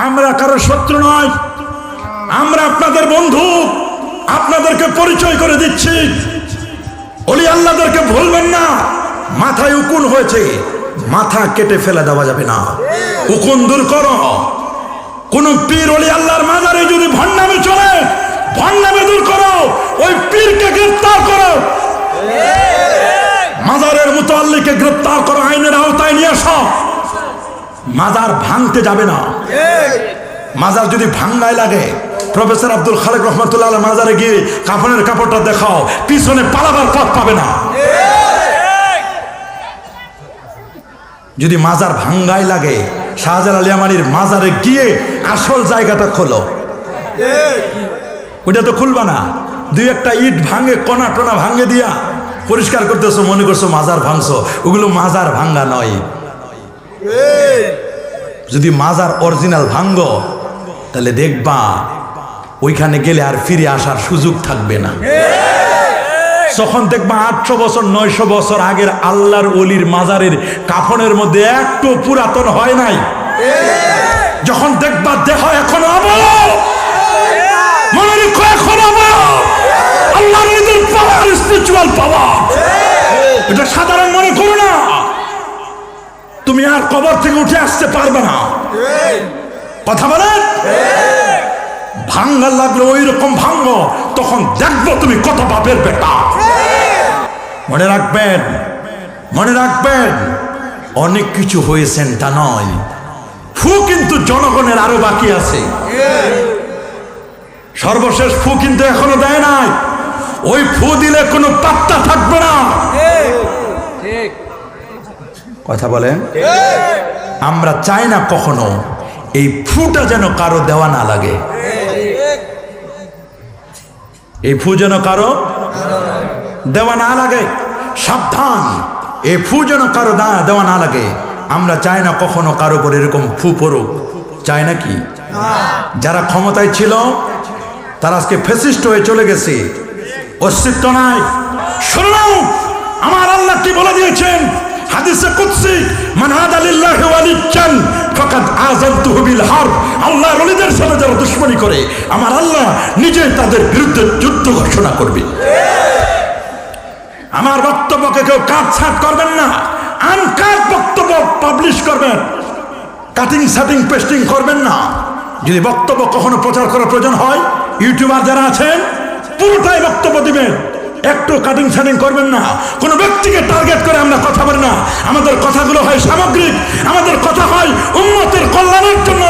আমরা কারো শত্রু নয়, আমরা আপনাদের বন্ধু। আপনাদেরকে পরিচয় করে দিচ্ছি, ওলি আল্লাহদেরকে ভুলবেন না। মাথায় উকুন হয়েছে, মাথা কেটে ফেলে দেওয়া যাবে না। উকুন দূর করো। কোন পীর ওলি আল্লাহর মাজারে যদি ভণ্ডামি চলে, ভণ্ডামি দূর করো, ওই পীরকে গ্রেফতার করো। মাজারের মুতাল্লিকে গ্রেফতার করো, আইনের আওতায় নিয়ে আসো। মাজার ভাঙতে যাবে না। মাজার যদি ভাঙ্গায় লাগে, প্রফেসর আব্দুল খালেক রহমতুল্লাহ আলাইহির মাজারে গিয়ে কাফনের কাপড়টা দেখাও, পিছনে পালাবার পথ পাবে না। যদি মাজার ভাঙ্গায় লাগে, শাহজালাল আলিয়ামানির মাজারে গিয়ে আসল জায়গাটা খোলো। ওইটা তো খুলবা না, দুই একটা ইট ভাঙে, কণা টনা ভাঙে দিয়া পরিষ্কার করতেছো, মনে করছো মাজার ভাঙছো। ওগুলো মাজার ভাঙ্গা নয়। যদি মাজার অরিজিনাল ভাঙ্গো, তাহলে দেখবা ওইখানে গেলে আর ফিরে আসার সুযোগ থাকবে না। যখন দেখবা 800 বছর 900 বছর আগের আল্লাহর ওলির মাজারের কাফনের মধ্যে একটু পুরাতন হয় নাই, যখন দেখবা দেহ এখনো অবয়ব, মনে রেখো এখনো অবয়ব, আল্লাহর ওলিদের পাওয়ার, স্পিরিচুয়াল পাওয়ার, এটা সাধারণ মনে করো না। তুমি আর কবর থেকে উঠে আসতে পারবে না। কথা বলেন, ভাঙ্গার লাগলে ওই রকম ভাঙ্গো, তখন দেখবো তুমি কত বাপের বেটা। মনে রাখবেন, মনে রাখবেন, অনেক কিছু হয়েছেন তা নয়, ফু কিন্তু জনগণের আরো বাকি আছে। সর্বশেষ ফু কিন্তু এখনো দেয় নাই। ওই ফু দিলে কোনো পাত্তা থাকবে না। কথা বলেন, আমরা চাই না কখনো এই ফুটা যেন কারো দেওয়া না লাগে। এই ফু যেন কারো দেওয়া না লাগে। সাবধান, এই ফু যেন কারো দেওয়া না লাগে। আমরা চাই না কখনো কারো উপর এরকম ফু পড়ুক। চাই না কি? যারা ক্ষমতায় ছিল তারা আজকে ফ্যাসিস্ট হয়ে চলে গেছে, অস্তিত্ব নাই। শুনুন, আমার আল্লাহ কি বলে দিয়েছেন হাদিসে কুদসি, মান আদা লিল্লাহি ওয়ালিয়ান ফাকাদ আযানতুহু বিল হারব। আল্লাহর ওলিদের সাথে যারা দুশমনি করে, আমার আল্লাহ নিজে তাদের বিরুদ্ধে যুদ্ধ ঘোষণা করবে। আমার বক্তব্যকে কেউ কাটছাট করবেন না, আনকাট বক্তব্য পাবলিশ করবেন, কাটিং সাটিং পেস্টিং করবেন না। যদি বক্তব্য কখনো প্রচার করার প্রয়োজন হয়, ইউটিউবার যারা আছেন পুরোটাই বক্তব্য দিবেন, একটু কাটিং সাটিং করবেন না। কোনো ব্যক্তিকে টার্গেট করে আমরা কথা বলি না। আমাদের কথাগুলো হয় সামগ্রিক, আমাদের কথা হয় উম্মতের কল্যাণের জন্য।